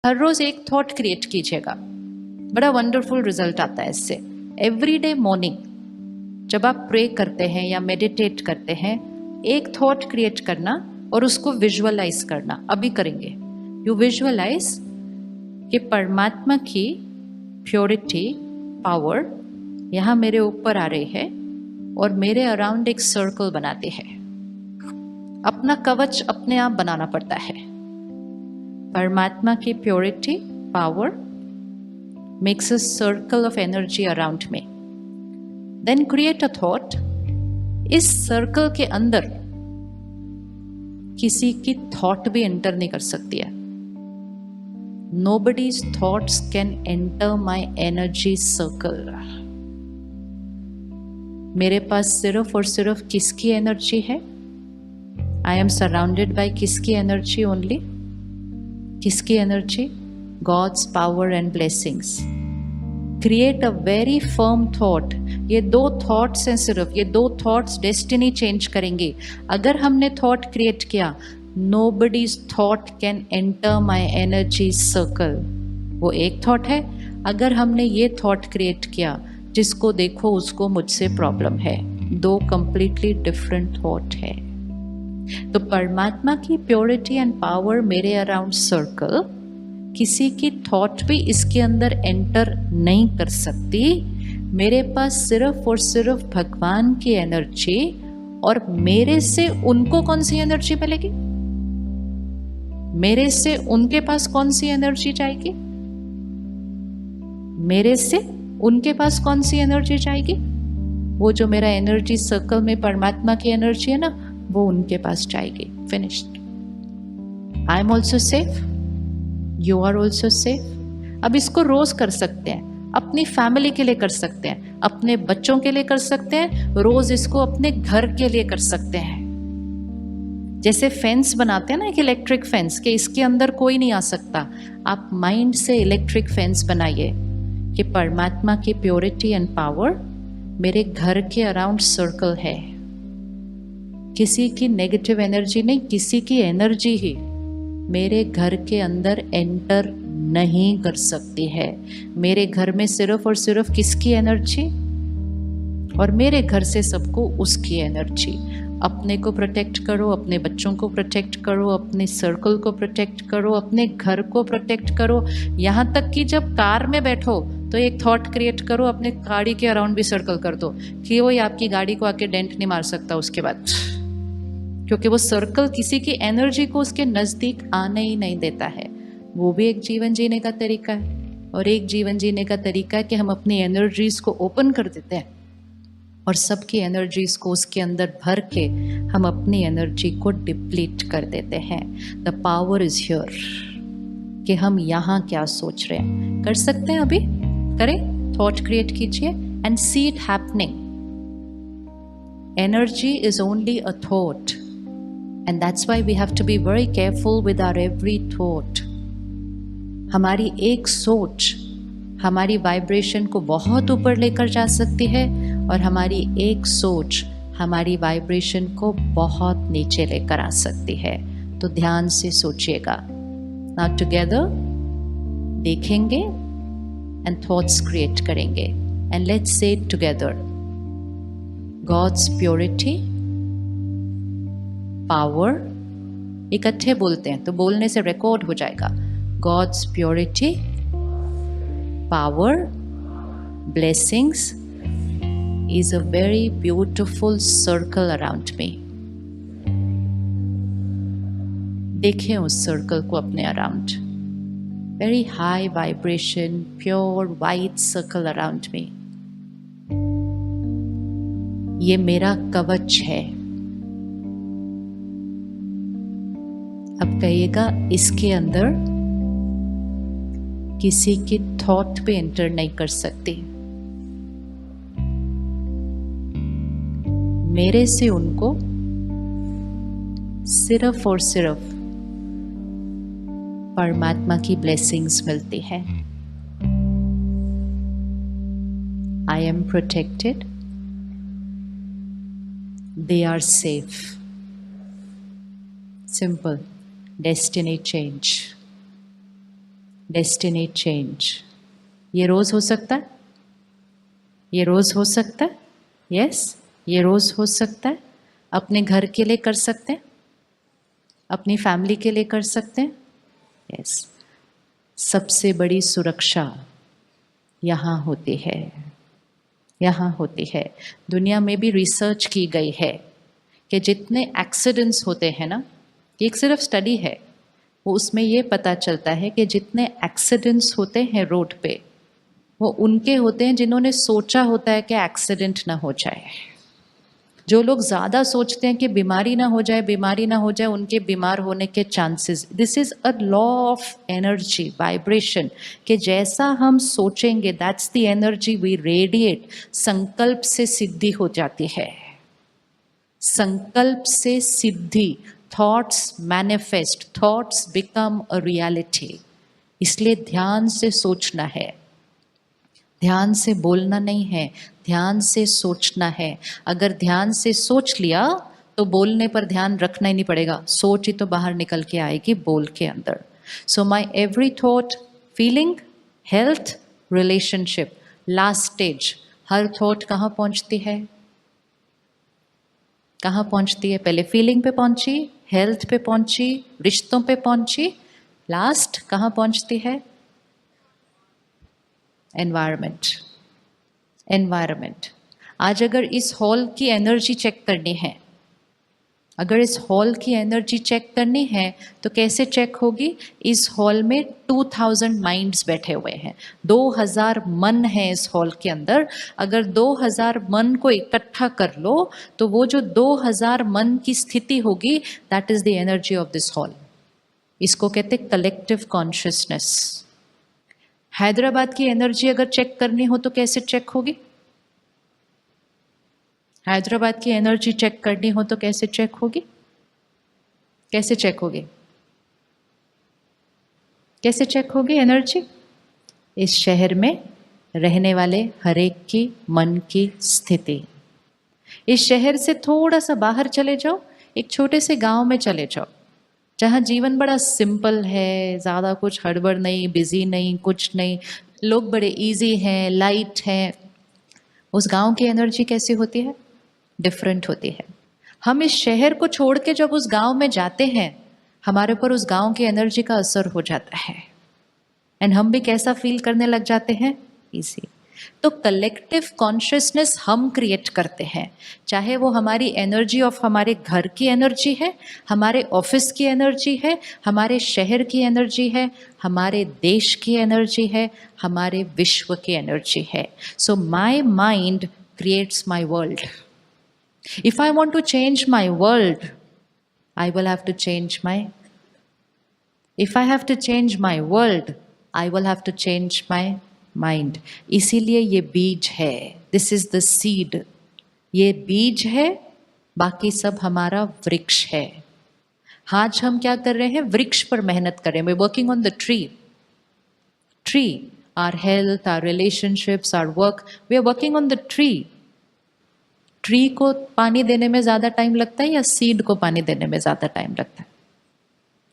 हर रोज एक thought create कीजिएगा, बड़ा वंडरफुल रिजल्ट आता है इससे। एवरी डे मॉर्निंग जब आप प्रे करते हैं या मेडिटेट करते हैं, एक थॉट क्रिएट करना और उसको विजुअलाइज करना। अभी करेंगे। यू विजुअलाइज कि परमात्मा की प्योरिटी, पावर यहाँ मेरे ऊपर आ रही है और मेरे अराउंड एक सर्कल बनाते हैं। अपना कवच अपने आप बनाना पड़ता है। परमात्मा की purity, power makes a circle of energy around me. Then create a thought. इस सर्कल के अंदर किसी की थॉट भी एंटर नहीं कर सकती है। Nobody's thoughts can enter my energy circle. मेरे पास सिर्फ और सिर्फ किसकी एनर्जी है? I am surrounded by किसकी एनर्जी ओनली? किसकी energy? God's power and blessings. Create a very firm thought. ये दो थॉट्स हैं सिर्फ, ये दो थॉट्स डेस्टिनी चेंज करेंगे। अगर हमने थॉट क्रिएट किया, Nobody's thought can enter my energy circle. वो एक थॉट है। अगर हमने ये थॉट क्रिएट किया, जिसको देखो उसको मुझसे प्रॉब्लम है, दो कंप्लीटली डिफरेंट थॉट है। तो परमात्मा की प्योरिटी एंड पावर मेरे अराउंड सर्कल, किसी की थॉट भी इसके अंदर एंटर नहीं कर सकती। मेरे पास सिर्फ और सिर्फ भगवान की एनर्जी, और मेरे से उनको कौन सी एनर्जी मिलेगी? मेरे से उनके पास कौन सी एनर्जी जाएगी? मेरे से उनके पास कौन सी एनर्जी जाएगी? वो जो मेरा एनर्जी सर्कल में परमात्मा की एनर्जी है ना, वो उनके पास जाएगी। Finished. I am also safe, you are also safe. अब इसको रोज कर सकते हैं, अपनी फैमिली के लिए कर सकते हैं, अपने बच्चों के लिए कर सकते हैं, रोज इसको अपने घर के लिए कर सकते हैं। जैसे फेंस बनाते हैं ना, एक इलेक्ट्रिक फेंस, कि इसके अंदर कोई नहीं आ सकता। आप माइंड से इलेक्ट्रिक फेंस बनाइए कि परमात्मा की प्योरिटी एंड पावर मेरे घर के अराउंड सर्कल है। किसी की नेगेटिव एनर्जी नहीं, किसी की एनर्जी ही मेरे घर के अंदर एंटर नहीं कर सकती है। मेरे घर में सिर्फ और सिर्फ किसकी एनर्जी? और मेरे घर से सबको उसकी एनर्जी। अपने को प्रोटेक्ट करो, अपने बच्चों को प्रोटेक्ट करो, अपने सर्कल को प्रोटेक्ट करो, अपने घर को प्रोटेक्ट करो। यहाँ तक कि जब कार में बैठो तो एक थॉट क्रिएट करो, अपने गाड़ी के अराउंड भी सर्कल कर दो कि वो आपकी गाड़ी को आके डेंट नहीं मार सकता उसके बाद, क्योंकि वो सर्कल किसी की एनर्जी को उसके नज़दीक आने ही नहीं देता है। वो भी एक जीवन जीने का तरीका है, और एक जीवन जीने का तरीका है कि हम अपनी एनर्जीज को ओपन कर देते हैं और सबकी एनर्जीज को उसके अंदर भर के हम अपनी एनर्जी को डिप्लीट कर देते हैं। द पावर इज हियर कि हम यहाँ क्या सोच रहे हैं। कर सकते हैं, अभी करें, थॉट क्रिएट कीजिए and see it happening. Energy is only a thought, and that's why we have to be very careful with our every thought. हमारी एक सोच हमारी वाइब्रेशन को बहुत ऊपर लेकर जा सकती है, और हमारी एक सोच हमारी वाइब्रेशन को बहुत नीचे लेकर आ सकती है। तो ध्यान से सोचिएगा। नाउ टुगेदर देखेंगे एंड थॉट्स क्रिएट करेंगे, and let's say it together. God's purity, power, इकट्ठे बोलते हैं तो बोलने से रिकॉर्ड हो जाएगा। God's purity, power, blessings is a very beautiful circle around me. देखें उस सर्कल को अपने around. Very high vibration, pure white circle around me. ये मेरा कवच है। अब कहिएगा, इसके अंदर किसी की थॉट पे एंटर नहीं कर सकती। मेरे से उनको सिर्फ और सिर्फ परमात्मा की ब्लेसिंग्स मिलती है। I am protected, they are safe. Simple, destiny change. Destiny change. ये रोज हो सकता है, ये रोज हो सकता है, यस ये रोज हो सकता है। अपने घर के लिए कर सकते हैं, अपनी फैमिली के लिए कर सकते हैं, यस। सबसे बड़ी सुरक्षा यहाँ होती है, यहाँ होती है। दुनिया में भी रिसर्च की गई है कि जितने एक्सीडेंट्स होते हैं ना, एक सिर्फ स्टडी है, वो उसमें ये पता चलता है कि जितने एक्सीडेंट्स होते हैं रोड पे, वो उनके होते हैं जिन्होंने सोचा होता है कि एक्सीडेंट ना हो जाए। जो लोग ज़्यादा सोचते हैं कि बीमारी ना हो जाए, बीमारी ना हो जाए, उनके बीमार होने के chances. This is a law of energy, vibration, कि जैसा हम सोचेंगे that's the energy we radiate. संकल्प से सिद्धि हो जाती है, संकल्प से सिद्धि। Thoughts manifest, thoughts become a reality. इसलिए ध्यान से सोचना है, ध्यान से बोलना नहीं है, ध्यान से सोचना है। अगर ध्यान से सोच लिया तो बोलने पर ध्यान रखना ही नहीं पड़ेगा, सोच ही तो बाहर निकल के आएगी बोल के अंदर। So my every thought, feeling, health, relationship, last stage. हर थॉट कहाँ पहुंचती है, कहाँ पहुंचती है? पहले फीलिंग पे पहुंची, हेल्थ पे पहुंची, रिश्तों पे पहुंची, लास्ट कहाँ पहुंचती है? एनवायरमेंट। एनवायरमेंट। आज अगर इस हॉल की एनर्जी चेक करनी है, अगर इस हॉल की एनर्जी चेक करनी है तो कैसे चेक होगी? इस हॉल में 2000 माइंड्स बैठे हुए हैं, 2000 मन है इस हॉल के अंदर। अगर 2000 मन को इकट्ठा कर लो तो वो जो 2000 मन की स्थिति होगी, that is the energy of this hall. इसको कहते कलेक्टिव कॉन्शियसनेस। हैदराबाद की एनर्जी अगर चेक करनी हो तो कैसे चेक होगी? हैदराबाद की एनर्जी चेक करनी हो तो कैसे चेक होगी? कैसे चेक होगी? कैसे चेक होगी एनर्जी? इस शहर में रहने वाले हर एक की मन की स्थिति। इस शहर से थोड़ा सा बाहर चले जाओ, एक छोटे से गांव में चले जाओ जहाँ जीवन बड़ा सिंपल है, ज़्यादा कुछ हड़बड़ नहीं, बिजी नहीं, कुछ नहीं, लोग बड़े इजी हैं, लाइट हैं। उस गांव की एनर्जी कैसी होती है? डिफरेंट होती है। हम इस शहर को छोड़ के जब उस गांव में जाते हैं, हमारे ऊपर उस गांव की एनर्जी का असर हो जाता है, एंड हम भी कैसा फील करने लग जाते हैं? इजी। तो कलेक्टिव कॉन्शियसनेस हम क्रिएट करते हैं, चाहे वो हमारी एनर्जी ऑफ हमारे घर की एनर्जी है, हमारे ऑफिस की एनर्जी है, हमारे शहर की एनर्जी है, हमारे देश की एनर्जी है, हमारे विश्व की एनर्जी है। So my mind creates my world. If I want to change my world, I will have to change my. If I have to change my world, I will have to change my mind. इसीलिए ये बीज है, this is the seed. ये बीज है, बाकी सब हमारा वृक्ष है। आज हम क्या कर रहे हैं? वृक्ष पर मेहनत कर रहे हैं। We're working on the tree. Tree, our health, our relationships, our work. We are working on the tree. Tree को पानी देने में ज़्यादा टाइम लगता है या सीड को पानी देने में ज़्यादा टाइम लगता है?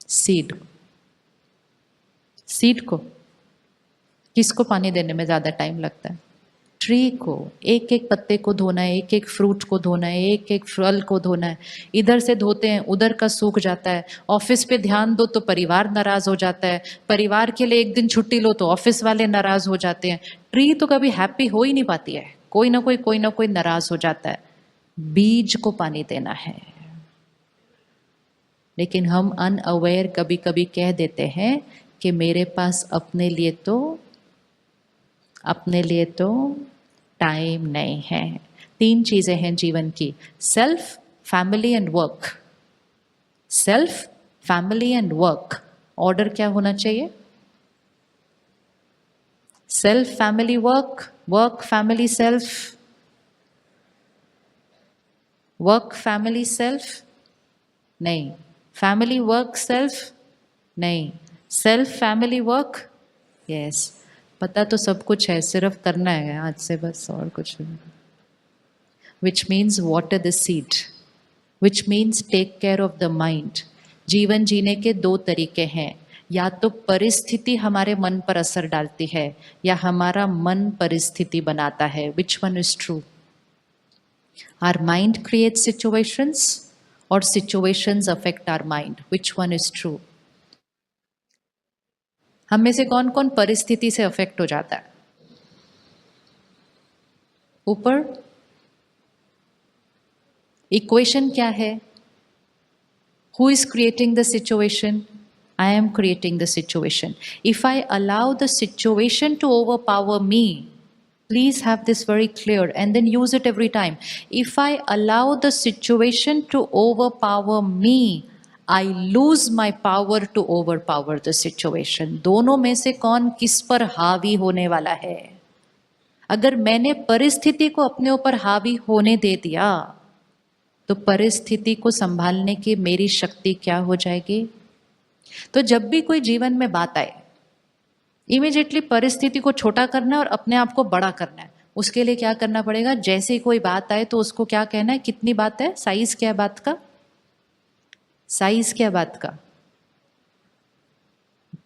सीड। सीड को। किसको पानी देने में ज़्यादा टाइम लगता है? ट्री को। एक एक पत्ते को धोना है, एक एक फ्रूट को धोना है, एक एक फल को धोना है। इधर से धोते हैं, उधर का सूख जाता है। ऑफिस पे ध्यान दो तो परिवार नाराज हो जाता है, परिवार के लिए एक दिन छुट्टी लो तो ऑफिस वाले नाराज हो जाते हैं। ट्री तो कभी हैप्पी हो ही नहीं पाती है, कोई ना कोई नाराज हो जाता है। बीज को पानी देना है। लेकिन हम अनअवेयर कभी कभी कह देते हैं कि मेरे पास अपने लिए तो टाइम नहीं है। 3 चीजें हैं जीवन की, self, family and work. Self, family and work. Order क्या होना चाहिए? Self, family, work, work, family, self, work, family, self नहीं, फैमिली, वर्क, सेल्फ नहीं, सेल्फ, फैमिली, वर्क, यस। पता तो सब कुछ है, सिर्फ करना है आज से बस, और कुछ नहीं। Which means water the seed, which means take care of the mind. जीवन जीने के 2 तरीके हैं, या तो परिस्थिति हमारे मन पर असर डालती है या हमारा मन परिस्थिति बनाता है. Which one is true? Our mind creates situations or situations affect our mind. Which one is true? हम में से कौन कौन परिस्थिति से अफेक्ट हो जाता है? ऊपर इक्वेशन क्या है? Who is creating the situation? I am creating the situation. If I allow the situation to overpower me, please have this very clear and then use it every time. If I allow the situation to overpower me, I lose my power to overpower the situation. दोनों में से कौन किस पर हावी होने वाला है? अगर मैंने परिस्थिति को अपने ऊपर हावी होने दे दिया तो परिस्थिति को संभालने की मेरी शक्ति क्या हो जाएगी? तो जब भी कोई जीवन में बात आए, इमीडिएटली परिस्थिति को छोटा करना है और अपने आप को बड़ा करना है. उसके लिए क्या करना पड़ेगा? जैसे ही कोई बात आए तो उसको क्या कहना है? कितनी बात है? साइज क्या है बात का? साइज क्या है बात का?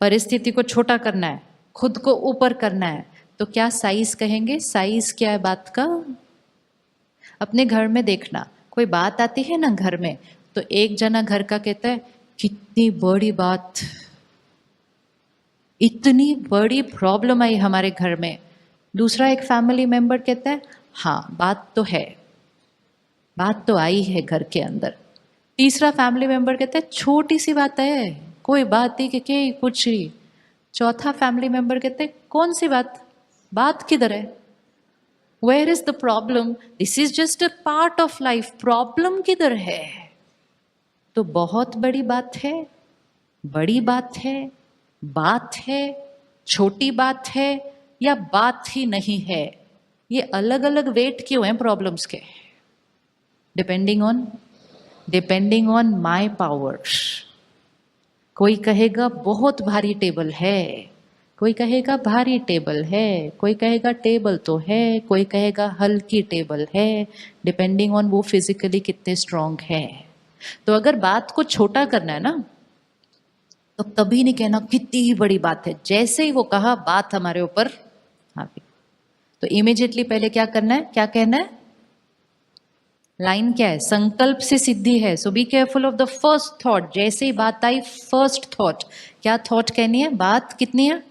परिस्थिति को छोटा करना है, खुद को ऊपर करना है, तो क्या साइज कहेंगे? साइज क्या है बात का? अपने घर में देखना, कोई बात आती है ना घर में, तो एक जना घर का कहता है कितनी बड़ी बात, इतनी बड़ी प्रॉब्लम आई हमारे घर में. दूसरा एक फैमिली मेंबर कहता है हाँ बात तो है, बात तो आई है घर के अंदर. तीसरा फैमिली मेंबर कहता है छोटी सी बात है, कोई बात ही के कुछ ही. चौथा फैमिली मेंबर कहते हैं कौन सी बात, बात किधर है? Where is the problem? This is just a part of life. Problem किधर है? तो बहुत बड़ी बात है, बड़ी बात है, छोटी बात है या बात ही नहीं है? ये अलग अलग वेट क्यों हैं प्रॉब्लम्स के? Depending on my powers. कोई कहेगा बहुत भारी टेबल है, कोई कहेगा भारी टेबल है, कोई कहेगा टेबल तो है, कोई कहेगा हल्की टेबल है. डिपेंडिंग ऑन वो फिजिकली कितने स्ट्रांग है. तो अगर बात को छोटा करना है ना, तो कभी नहीं कहना कितनी बड़ी बात है. जैसे ही वो कहा बात हमारे ऊपर हावी, तो इमीडिएटली पहले क्या करना है? क्या कहना है? लाइन क्या है? संकल्प से सिद्धि है. So be careful of the first thought. जैसे ही बात आई फर्स्ट थॉट, क्या थॉट कहनी है? बात कितनी है?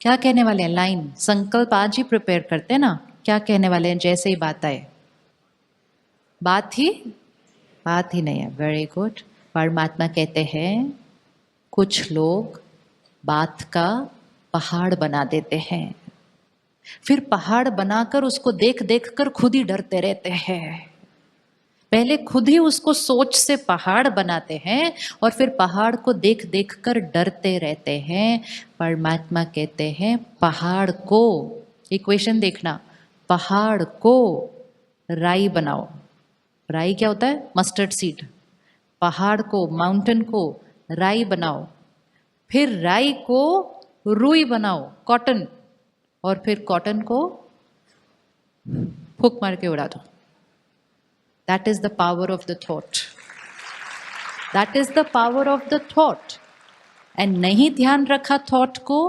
क्या कहने वाले हैं? लाइन. संकल्प आज ही प्रिपेयर करते हैं ना, क्या कहने वाले हैं जैसे ही बात आए? बात ही नहीं है. Very good. परमात्मा कहते हैं कुछ लोग बात का पहाड़ बना देते हैं, फिर पहाड़ बनाकर उसको देख देख कर खुद ही डरते रहते हैं. पहले खुद ही उसको सोच से पहाड़ बनाते हैं और फिर पहाड़ को देख देख कर डरते रहते हैं. परमात्मा कहते हैं पहाड़ को, इक्वेशन देखना, पहाड़ को राई बनाओ. राई क्या होता है? Mustard seed. पहाड़ को, माउंटेन को राई बनाओ, फिर राई को रुई बनाओ, कॉटन, और फिर कॉटन को फूक मार के उड़ा दो. That is the power of the thought. That is the power of the thought. And नहीं ध्यान रखा थॉट को.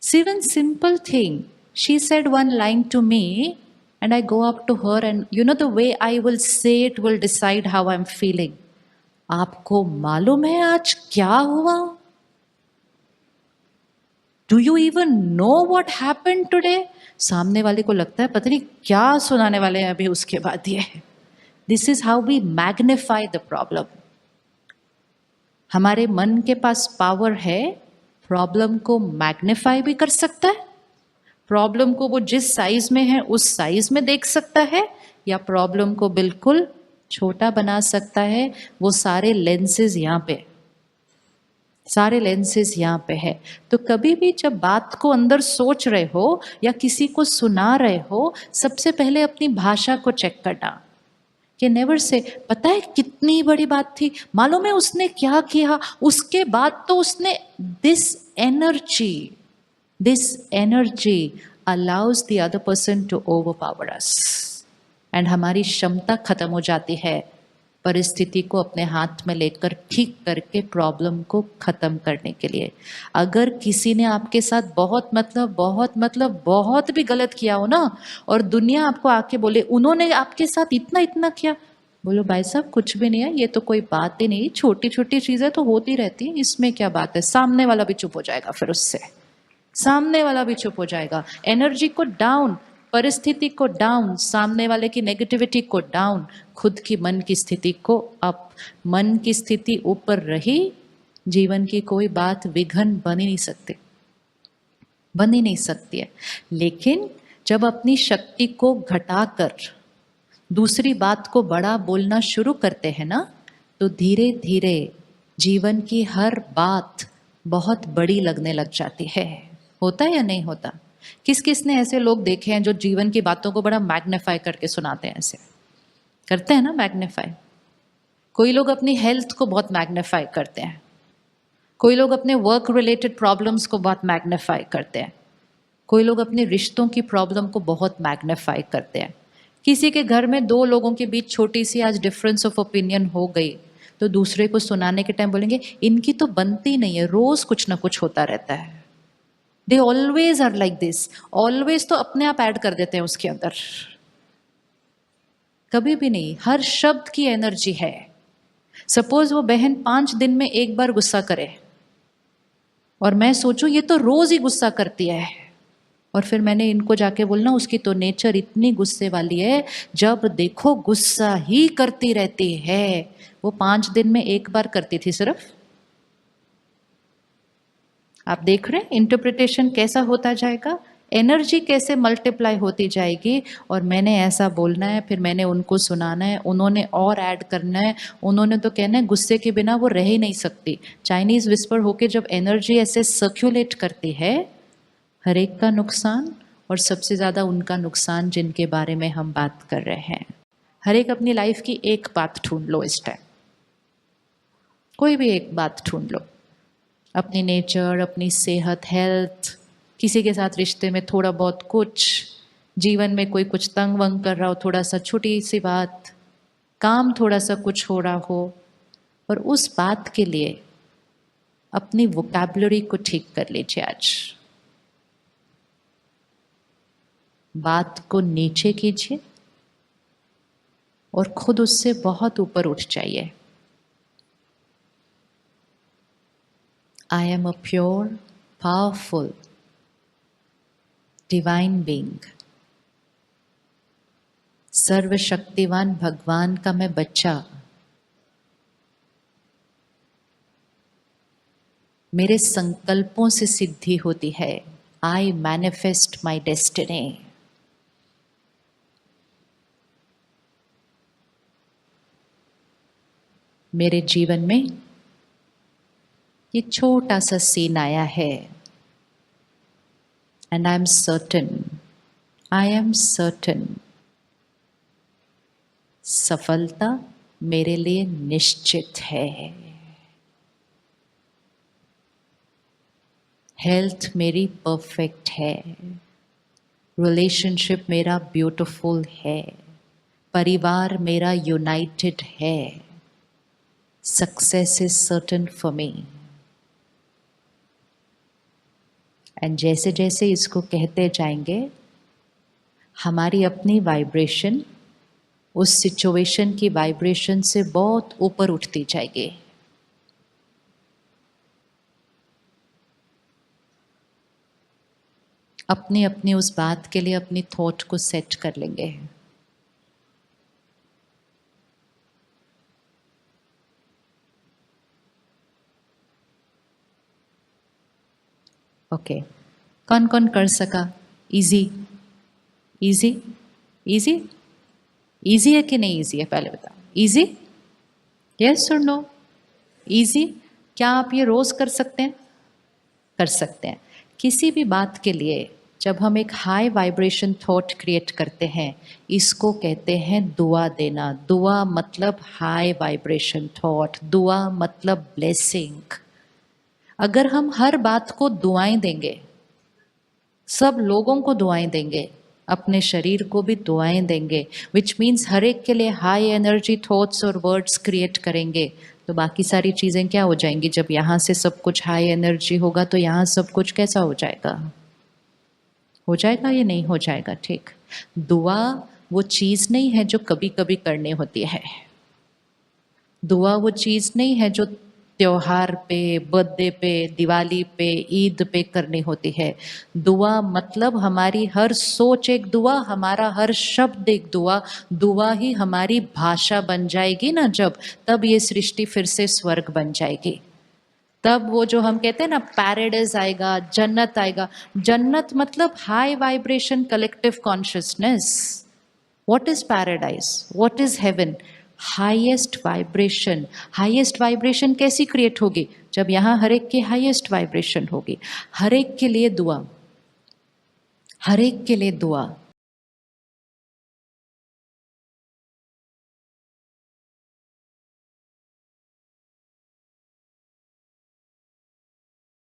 Even simple thing, she said one line to me and I go up to her and you know the way I will say it will decide how I'm feeling. आपको मालूम है आज क्या हुआ? Do you even know what happened today? सामने वाले को लगता है पता नहीं क्या सुनाने वाले हैं अभी उसके बाद ये. This is how we magnify the problem. हमारे मन के पास पावर है, प्रॉब्लम को मैग्नीफाई भी कर सकता है. प्रॉब्लम को वो जिस साइज में है उस साइज में देख सकता है, या प्रॉब्लम को बिल्कुल छोटा बना सकता है. वो सारे लेंसेज यहाँ पे है. तो कभी भी जब बात को अंदर सोच रहे हो या किसी को सुना रहे हो, सबसे पहले अपनी भाषा को चेक करना कि नेवर से पता है कितनी बड़ी बात थी, मालूम है उसने क्या किया, उसके बाद तो उसने. This energy allows the other person to overpower us. And हमारी क्षमता खत्म हो जाती है परिस्थिति को अपने हाथ में लेकर ठीक करके प्रॉब्लम को खत्म करने के लिए। अगर किसी ने आपके साथ बहुत भी गलत किया हो ना, और दुनिया आपको आके बोले उन्होंने आपके साथ इतना इतना किया, बोलो भाई साहब कुछ भी नहीं है, ये तो कोई बात ही नहीं, छोटी छोटी चीजें तो होती रहती हैं, इसमें क्या बात है। सामने वाला भी चुप हो जाएगा, फिर उससे सामने वाला भी चुप हो जाएगा। एनर्जी को डाउन, परिस्थिति को डाउन, सामने वाले की नेगेटिविटी को डाउन, खुद की मन की स्थिति को अप। मन की स्थिति ऊपर रही, जीवन की कोई बात विघ्न बन ही नहीं सकती, बन ही नहीं सकती है। लेकिन जब अपनी शक्ति को घटाकर दूसरी बात को बड़ा बोलना शुरू करते हैं ना, तो धीरे धीरे जीवन की हर बात बहुत बड़ी लगने लग जाती है। होता है या नहीं होता? किस किस ने ऐसे लोग देखे हैं जो जीवन की बातों को बड़ा मैग्नीफाई करके सुनाते हैं? ऐसे करते हैं ना मैग्नीफाई। कोई लोग अपनी हेल्थ को बहुत मैग्नीफाई करते हैं, कोई लोग अपने वर्क रिलेटेड प्रॉब्लम्स को बहुत मैग्नीफाई करते हैं, कोई लोग अपने रिश्तों की प्रॉब्लम को बहुत मैग्नीफाई करते हैं। किसी के घर में दो लोगों के बीच छोटी सी आज डिफरेंस ऑफ ओपिनियन हो गई, तो दूसरे को सुनाने के टाइम बोलेंगे इनकी तो बनती नहीं है, रोज कुछ ना कुछ होता रहता है। They always are like this, always तो अपने आप ऐड कर देते हैं उसके अंदर। कभी भी नहीं, हर शब्द की एनर्जी है। सपोज वो बहन 5 दिन में एक बार गुस्सा करे, और मैं सोचूं ये तो रोज ही गुस्सा करती है, और फिर मैंने इनको जाके बोलना उसकी तो नेचर इतनी गुस्से वाली है, जब देखो गुस्सा ही करती रहती है। वो 5 दिन में एक बार करती थी सिर्फ। आप देख रहे हैं इंटरप्रिटेशन कैसा होता जाएगा, एनर्जी कैसे मल्टीप्लाई होती जाएगी। और मैंने ऐसा बोलना है, फिर मैंने उनको सुनाना है, उन्होंने और ऐड करना है, उन्होंने तो कहना है गुस्से के बिना वो रह ही नहीं सकती। चाइनीज विस्पर होके जब एनर्जी ऐसे सर्क्यूलेट करती है, हर एक का नुकसान, और सबसे ज़्यादा उनका नुकसान जिनके बारे में हम बात कर रहे हैं। हर एक अपनी लाइफ की एक बात ढूंढ लो इस टाइम, कोई भी एक बात ढूंढ लो। अपनी नेचर, अपनी सेहत, हेल्थ, किसी के साथ रिश्ते में थोड़ा बहुत कुछ, जीवन में कोई कुछ तंग वंग कर रहा हो, थोड़ा सा छोटी सी बात, काम थोड़ा सा कुछ हो रहा हो, और उस बात के लिए अपनी वोकैबुलरी को ठीक कर लीजिए आज। बात को नीचे कीजिए और खुद उससे बहुत ऊपर उठ जाइए। I am a pure, powerful, divine being. सर्वशक्तिवान भगवान का मैं बच्चा। मेरे संकल्पों से सिद्धि होती है। आई मैनिफेस्ट माई डेस्टिनी। मेरे जीवन में ये छोटा सा सीन आया है, एंड आई एम सर्टन सफलता मेरे लिए निश्चित है। हेल्थ मेरी परफेक्ट है, रिलेशनशिप मेरा ब्यूटीफुल है, परिवार मेरा यूनाइटेड है। Success is certain for me. And जैसे जैसे इसको कहते जाएंगे, हमारी अपनी वाइब्रेशन उस सिचुएशन की वाइब्रेशन से बहुत ऊपर उठती जाएगी। अपनी अपनी उस बात के लिए अपनी थॉट को सेट कर लेंगे। ओके, कौन कौन कर सका? इजी इजी इजी इजी है कि नहीं इजी है? पहले बताओ, इजी? यस और नो? इजी? क्या आप ये रोज कर सकते हैं? कर सकते हैं। किसी भी बात के लिए जब हम एक हाई वाइब्रेशन थॉट क्रिएट करते हैं, इसको कहते हैं दुआ देना। दुआ मतलब हाई वाइब्रेशन थॉट, दुआ मतलब ब्लेसिंग। अगर हम हर बात को दुआएं देंगे, सब लोगों को दुआएं देंगे, अपने शरीर को भी दुआएं देंगे, विच मीन्स हर एक के लिए हाई एनर्जी थॉट्स और वर्ड्स क्रिएट करेंगे, तो बाकी सारी चीज़ें क्या हो जाएंगी? जब यहाँ से सब कुछ हाई एनर्जी होगा तो यहाँ सब कुछ कैसा हो जाएगा? हो जाएगा या नहीं हो जाएगा? ठीक, दुआ वो चीज़ नहीं है जो कभी कभी करनी होती है। दुआ वो चीज़ नहीं है जो त्योहार पे, बर्थडे पे, दिवाली पे, ईद पे करनी होती है। दुआ मतलब हमारी हर सोच एक दुआ, हमारा हर शब्द एक दुआ। दुआ ही हमारी भाषा बन जाएगी ना जब, तब ये सृष्टि फिर से स्वर्ग बन जाएगी। तब वो जो हम कहते हैं ना पैराडाइज आएगा, जन्नत आएगा। जन्नत मतलब high vibration collective consciousness. What is paradise? What is heaven? Highest vibration. Highest vibration कैसी क्रिएट होगी? जब यहाँ हर एक की हाईएस्ट वाइब्रेशन होगी। हर एक के लिए दुआ, हर एक के लिए दुआ।